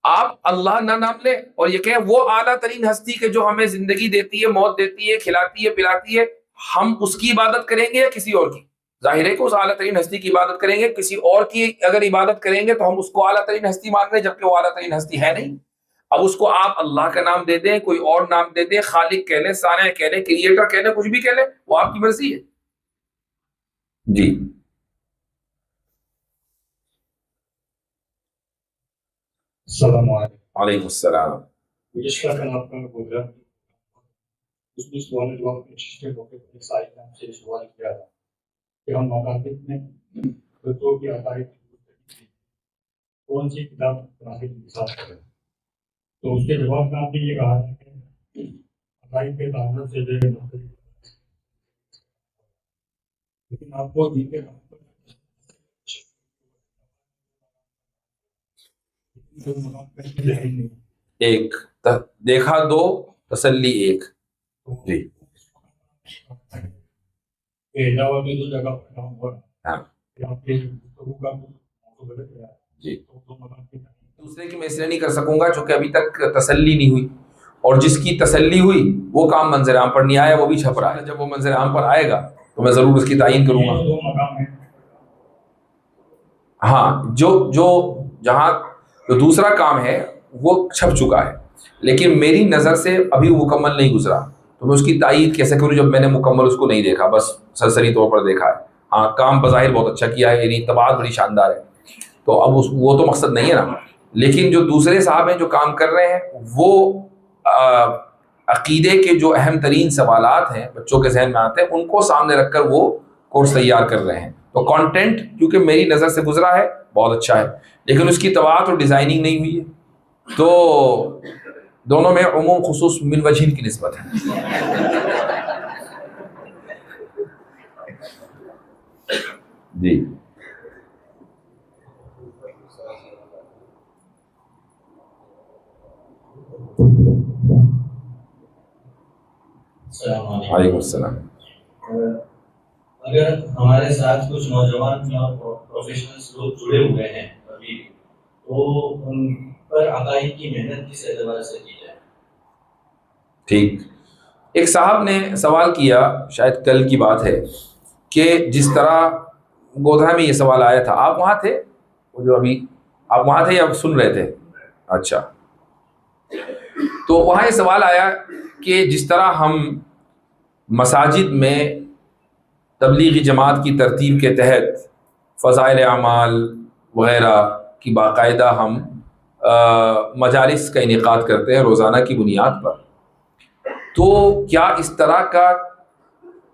آپ اللہ نہ نام لیں اور یہ کہیں وہ اعلیٰ ترین ہستی کہ جو ہمیں زندگی دیتی ہے، موت دیتی ہے، کھلاتی ہے، پلاتی ہے، ہم اس کی عبادت کریں گے یا کسی اور کی؟ ظاہر ہے کہ اس اعلیٰ ترین ہستی کی عبادت کریں گے، کسی اور کی اگر عبادت کریں گے تو ہم اس کو اعلیٰ ترین ہستی مان رہے ہیں جبکہ وہ اعلیٰ ترین ہستی ہے نہیں۔ اب اس کو آپ اللہ کا نام دے دیں، کوئی اور نام دے دیں، خالق کہہ لیں، صانع کہہ لیں، کریٹر کہہ لیں، کچھ بھی کہہ لیں، وہ آپ کی مرضی ہے۔ جی السلام علیکم۔ وعلیکم السلام۔ جس کا کل آپ کا پروگرام اس میں سوال جواب کے چھٹے موقع پر ایک سائل نے ہم سے سوال کیا تھا کہ ہم مقاصد میں بچوں کی عقائد کی کون سی کتاب پڑھانے کی ساتھ کریں، تو اس کے جواب میں آپ نے یہ کہا تھا کہ عقائد کے تعلق سے جو ہے مختلف، لیکن آپ کو دین کے نام پر ایک دیکھا دو تسلی ایک۔ جی علاوہ میں دو جگہ پڑھا ہوا ہاں کہ آپ کے گفتگو کا موضوع غلط ہے، جی تو دو مقام کے دوسرے کی میں اس لیے نہیں کر سکوں گا چونکہ ابھی تک تسلی نہیں ہوئی، اور جس کی تسلی ہوئی وہ کام منظر عام پر نہیں آیا، وہ بھی چھپ رہا ہے. جب وہ منظر عام پر آئے گا تو میں ضرور اس کی تعین کروں گا. ہاں جو دوسرا کام ہے وہ چھپ چکا ہے، لیکن میری نظر سے ابھی وہ مکمل نہیں گزرا، تو میں اس کی تائید کیسے کروں جب میں نے مکمل اس کو نہیں دیکھا، بس سرسری طور پر دیکھا ہے. ہاں کام بظاہر بہت اچھا کیا ہے، یعنی طباعت بڑی شاندار ہے، تو اب وہ تو مقصد نہیں ہے نا. لیکن جو دوسرے صاحب ہیں جو کام کر رہے ہیں وہ عقیدے کے جو اہم ترین سوالات ہیں بچوں کے ذہن میں آتے ہیں ان کو سامنے رکھ کر وہ کورس تیار کر رہے ہیں. تو کانٹینٹ کیونکہ میری نظر سے گزرا ہے بہت اچھا ہے، لیکن اس کی طباعت اور ڈیزائننگ نہیں ہوئی ہے، تو دونوں میں عموم خصوص من وجہین کی نسبت ہے. جی السلام علیکم. وعلیکم السلام. اگر ہمارے ساتھ کچھ نوجوان اور پروفیشنلز لوگ جڑے ہوئے ہیں ابھی، تو ان پر عقائد کی محنت کس اعتبار سے کی جائے؟ ٹھیک. ایک صاحب نے سوال کیا، شاید کل کی بات ہے، کہ جس طرح گودھا میں یہ سوال آیا تھا، آپ وہاں تھے جو ابھی آپ وہاں تھے یا سن رہے تھے؟ اچھا. تو وہاں یہ سوال آیا کہ جس طرح ہم مساجد میں تبلیغی جماعت کی ترتیب کے تحت فضائل اعمال وغیرہ کی باقاعدہ ہم مجالس کا انعقاد کرتے ہیں روزانہ کی بنیاد پر، تو کیا اس طرح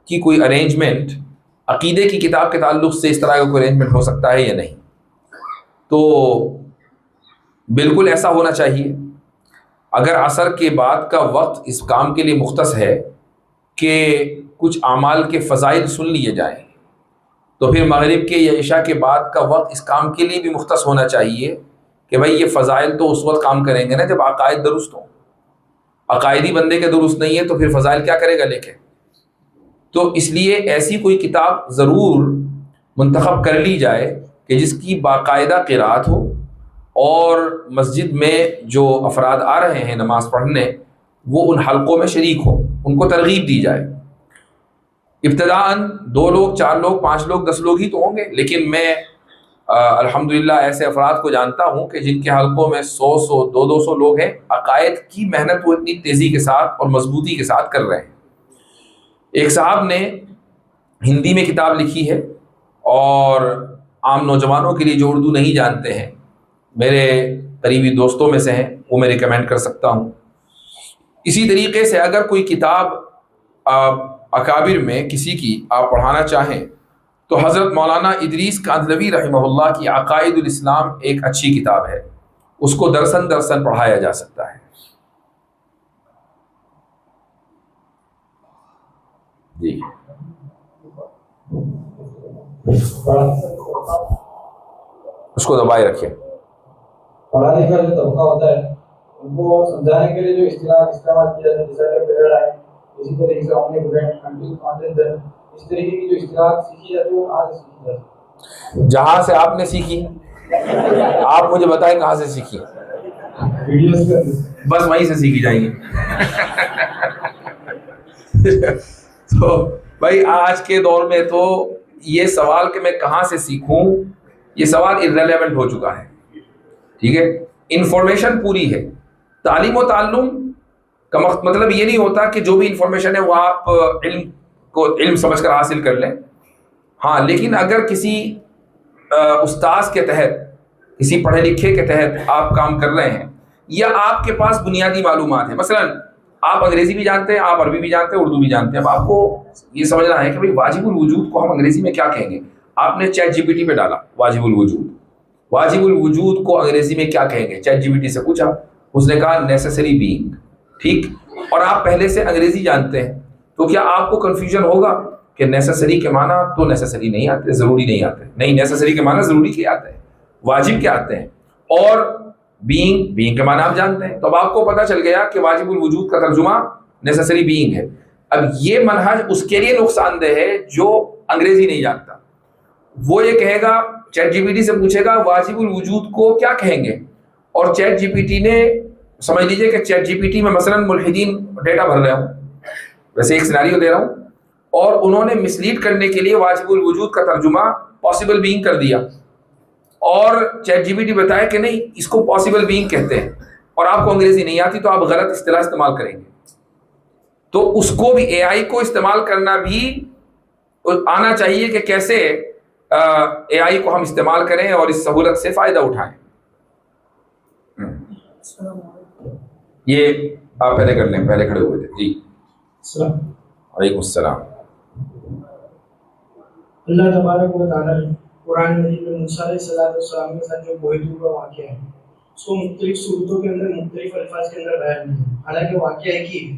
کی کوئی ارینجمنٹ عقیدے کی کتاب کے تعلق سے اس طرح کا کوئی ارینجمنٹ ہو سکتا ہے یا نہیں؟ تو بالکل ایسا ہونا چاہیے. اگر عصر کے بعد کا وقت اس کام کے لیے مختص ہے کہ کچھ اعمال کے فضائل سن لیے جائیں، تو پھر مغرب کے یا عشاء کے بعد کا وقت اس کام کے لیے بھی مختص ہونا چاہیے کہ بھائی یہ فضائل تو اس وقت کام کریں گے نا جب عقائد درست ہوں. عقائدی بندے کے درست نہیں ہے تو پھر فضائل کیا کرے گا لے کے؟ تو اس لیے ایسی کوئی کتاب ضرور منتخب کر لی جائے کہ جس کی باقاعدہ قرأت ہو، اور مسجد میں جو افراد آ رہے ہیں نماز پڑھنے وہ ان حلقوں میں شریک ہوں، ان کو ترغیب دی جائے. ابتداءً 2 لوگ 4 لوگ 5 لوگ 10 لوگ ہی تو ہوں گے، لیکن میں الحمدللہ ایسے افراد کو جانتا ہوں کہ جن کے حلقوں میں 100 200 لوگ ہیں، عقائد کی محنت وہ اتنی تیزی کے ساتھ اور مضبوطی کے ساتھ کر رہے ہیں. ایک صاحب نے ہندی میں کتاب لکھی ہے، اور عام نوجوانوں کے لیے جو اردو نہیں جانتے ہیں، میرے قریبی دوستوں میں سے ہیں، وہ میں ریکمینڈ کر سکتا ہوں. اسی طریقے سے اگر کوئی کتاب اکابر میں کسی کی آپ پڑھانا چاہیں تو حضرت مولانا ادریس کاندھلوی رحمہ اللہ کی عقائد الاسلام ایک اچھی کتاب ہے، اس کو درسن پڑھایا جا سکتا ہے. جی اس کو دبائے رکھیں. پڑھا لکھا جو طبقہ ہوتا ہے ان کو سمجھانے کے لیے جو اصطلاح استعمال کیا جاتا ہے، جیسا کہ پیراڈائم، اسی طریقے سے اومنی پریزنٹ، انٹل کانٹینٹ، اس طریقے کی جو اصطلاح سیکھی جاتی ہے وہ کہاں سے سیکھی جاتی ہے؟ جہاں سے آپ نے سیکھی، آپ مجھے بتائیں کہاں سے سیکھی؟ ویڈیوز کا بس وہیں سے سیکھی جائیں گی. تو بھائی آج کے دور میں تو یہ سوال کہ میں کہاں سے سیکھوں، یہ سوال irrelevant ہو چکا ہے. ٹھیک ہے، انفارمیشن پوری ہے. تعلیم و تعلم کا مطلب یہ نہیں ہوتا کہ جو بھی انفارمیشن ہے وہ آپ علم سمجھ کر حاصل کر لیں. ہاں لیکن اگر کسی استاذ کے تحت، کسی پڑھے لکھے کے تحت آپ کام کر رہے ہیں، یا آپ کے پاس بنیادی معلومات ہیں، مثلا آپ انگریزی بھی جانتے ہیں، آپ عربی بھی جانتے ہیں، اردو بھی جانتے ہیں، اب آپ کو یہ سمجھنا ہے کہ بھئی واجب الوجود کو ہم انگریزی میں کیا کہیں گے. آپ نے چیٹ جی پی ٹی پہ ڈالا واجب الوجود کو انگریزی میں کیا کہیں گے، چیٹ جی پی ٹی سے پوچھا، اس نے کہا نیسیسری بینگ. ٹھیک، اور آپ پہلے سے انگریزی جانتے ہیں، تو کیا آپ کو کنفیوژن ہوگا کہ نیسیسری کے معنی تو نیسیسری نہیں آتے، ضروری نہیں آتے؟ نہیں، نیسیسری کے معنی ضروری کے آتے ہیں، واجب کے آتے ہیں، اور بینگ کے معنی آپ جانتے ہیں. تو اب آپ کو پتہ چل گیا کہ واجب الوجود کا ترجمہ نیسیسری بینگ ہے. اب یہ منہج اس کے لیے نقصان دہ ہے جو انگریزی نہیں جانتا. وہ یہ کہے گا، چیٹ جی پی ٹی سے پوچھے گا واجب الوجود کو کیا کہیں گے، اور چیٹ جی پی ٹی نے سمجھ لیجئے کہ چیٹ جی پی ٹی میں مثلاً ملحدین ڈیٹا بھر رہا ہوں، ویسے ایک سیناریو دے رہا ہوں، اور انہوں نے مسلیڈ کرنے کے لیے واجب الوجود کا ترجمہ پاسبل بینگ کر دیا، اور چیٹ جی پی ٹی بتایا کہ نہیں اس کو پاسبل بینگ کہتے ہیں، اور آپ کو انگریزی نہیں آتی تو آپ غلط اصطلاح استعمال کریں گے، تو اس کو بھی اے آئی کو استعمال کرنا بھی آنا چاہیے کہ کیسے اے آئی کو ہم استعمال کریں اور اس سہولت سے فائدہ اٹھائیں۔ یہ آپ پہلے کر لیں، پہلے کھڑے ہوئے تھے جی۔ وعلیکم السلام۔ اللہ تبارک و تعالیٰ نے قرآن مجید میں موسیٰ علیہ السلام کے ساتھ جو بحیرہ کا واقعہ ہے اس کو مختلف صورتوں کے اندر مختلف الفاظ کے اندر بیان نہیں ہے، حالانکہ واقعہ ایک ہی ہے،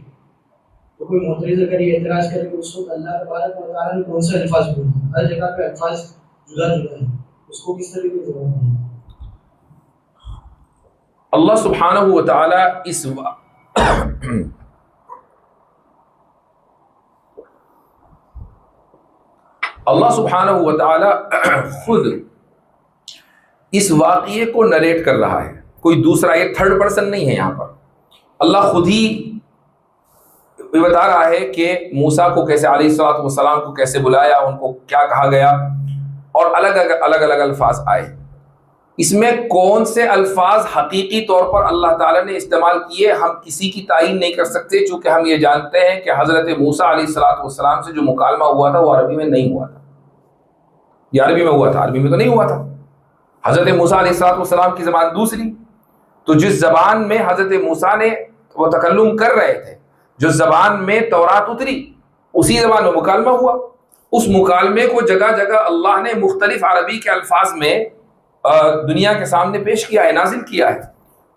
تو کوئی معترض اگر یہ اعتراض کرے کہ اس وقت اللہ تبارک و تعالیٰ نے کون سے الفاظ بولے، ہر جگہ پہ الفاظ جدا جدا ہیں، اس کو کس طریقے سے جواب دیں؟ اللہ سبحانہ و تعالیٰ اللہ سبحانہ و تعالیٰ خود اس واقعے کو نریٹ کر رہا ہے، کوئی دوسرا، یہ تھرڈ پرسن نہیں ہے، یہاں پر اللہ خود ہی بتا رہا ہے کہ موسیٰ کو کیسے علیہ الصلوۃ والسلام کو کیسے بلایا، ان کو کیا کہا گیا، اور الگ الگ الفاظ آئے۔ اس میں کون سے الفاظ حقیقی طور پر اللہ تعالیٰ نے استعمال کیے ہم کسی کی تعین نہیں کر سکتے، چونکہ ہم یہ جانتے ہیں کہ حضرت موسیٰ علیہ الصلوۃ والسلام سے جو مکالمہ ہوا تھا وہ عربی میں نہیں ہوا تھا، یہ عربی میں ہوا تھا، عربی میں تو نہیں ہوا تھا۔ حضرت موسیٰ علیہ الصلوۃ والسلام کی زبان دوسری، تو جس زبان میں حضرت موسیٰ نے وہ تکلم کر رہے تھے، جو زبان میں تورات اتری اسی زبان میں مکالمہ ہوا، اس مکالمے کو جگہ جگہ اللہ نے مختلف عربی کے الفاظ میں دنیا کے سامنے پیش کیا ہے، نازل کیا ہے،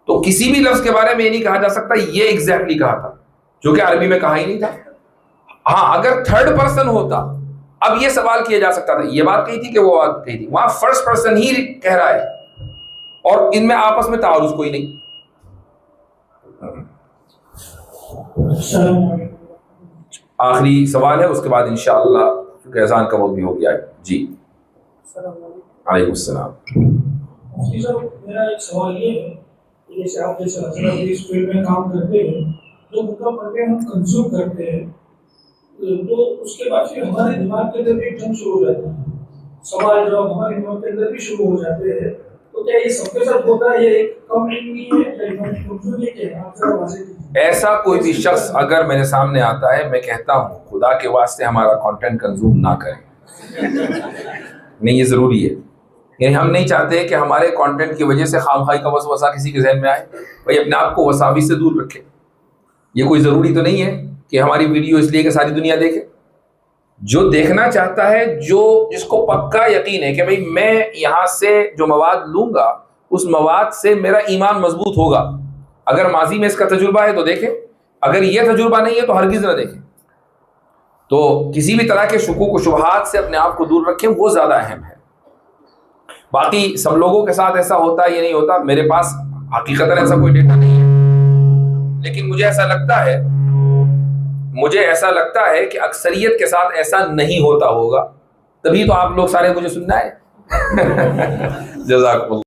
تو کسی بھی لفظ کے بارے میں یہ نہیں کہا جا سکتا یہ ایگزیکٹلی کہا تھا، جو کہ عربی میں کہا ہی نہیں تھا۔ ہاں اگر تھرڈ پرسن ہوتا اب یہ سوال کیا جا سکتا تھا، یہ بات کہی تھی کہ وہ بات کہی تھی، وہاں فرسٹ پرسن ہی کہہ رہا ہے اور ان میں آپس میں تعارض کوئی نہیں۔ آخری سوال ہے، اس کے بعد انشاءاللہ کیونکہ اذان کا وقت بھی ہو گیا ہے جی۔ علیکم السلام۔ میرا ایک سوال یہ ہے کہ جیسے آپ جیسے حضرت اس فیلڈ میں کام کرتے ہیں، جو مطلب پڑھ کے ہم کنزیوم کرتے ہیں تو اس کے بعد پھر ہمارے دماغ کے اندر بھی ایک جنگ شروع ہو جاتا ہے، سوال جواب ہمارے دماغ کے اندر بھی شروع ہو جاتے ہیں، تو کیا یہ سب کے ساتھ ہوتا ہے، یہ ایک کم علمی ہے؟ ایسا کوئی بھی شخص اگر میرے سامنے آتا ہے، میں کہتا ہوں خدا کے واسطے ہمارا کانٹینٹ کنزیوم نہ کریں، نہیں یہ ضروری ہے، یعنی ہم نہیں چاہتے کہ ہمارے کانٹینٹ کی وجہ سے خامخواہی کا وسوسہ کسی کے ذہن میں آئے، بھائی اپنے آپ کو وساوس سے دور رکھے۔ یہ کوئی ضروری تو نہیں ہے کہ ہماری ویڈیو اس لیے کہ ساری دنیا دیکھے، جو دیکھنا چاہتا ہے، جس کو پکا یقین ہے کہ بھئی میں یہاں سے جو مواد لوں گا اس مواد سے میرا ایمان مضبوط ہوگا، اگر ماضی میں اس کا تجربہ ہے تو دیکھیں، اگر یہ تجربہ نہیں ہے تو ہرگز نہ دیکھیں۔ تو کسی بھی طرح کے شکوک و شبہات سے اپنے آپ کو دور رکھیں، وہ زیادہ اہم ہے۔ باقی سب لوگوں کے ساتھ ایسا ہوتا ہے یہ نہیں ہوتا، میرے پاس حقیقتاً ایسا کوئی ڈیٹا نہیں ہے، لیکن مجھے ایسا لگتا ہے کہ اکثریت کے ساتھ ایسا نہیں ہوتا ہوگا، تبھی تو آپ لوگ سارے مجھے سننا ہے۔ جزاک اللہ۔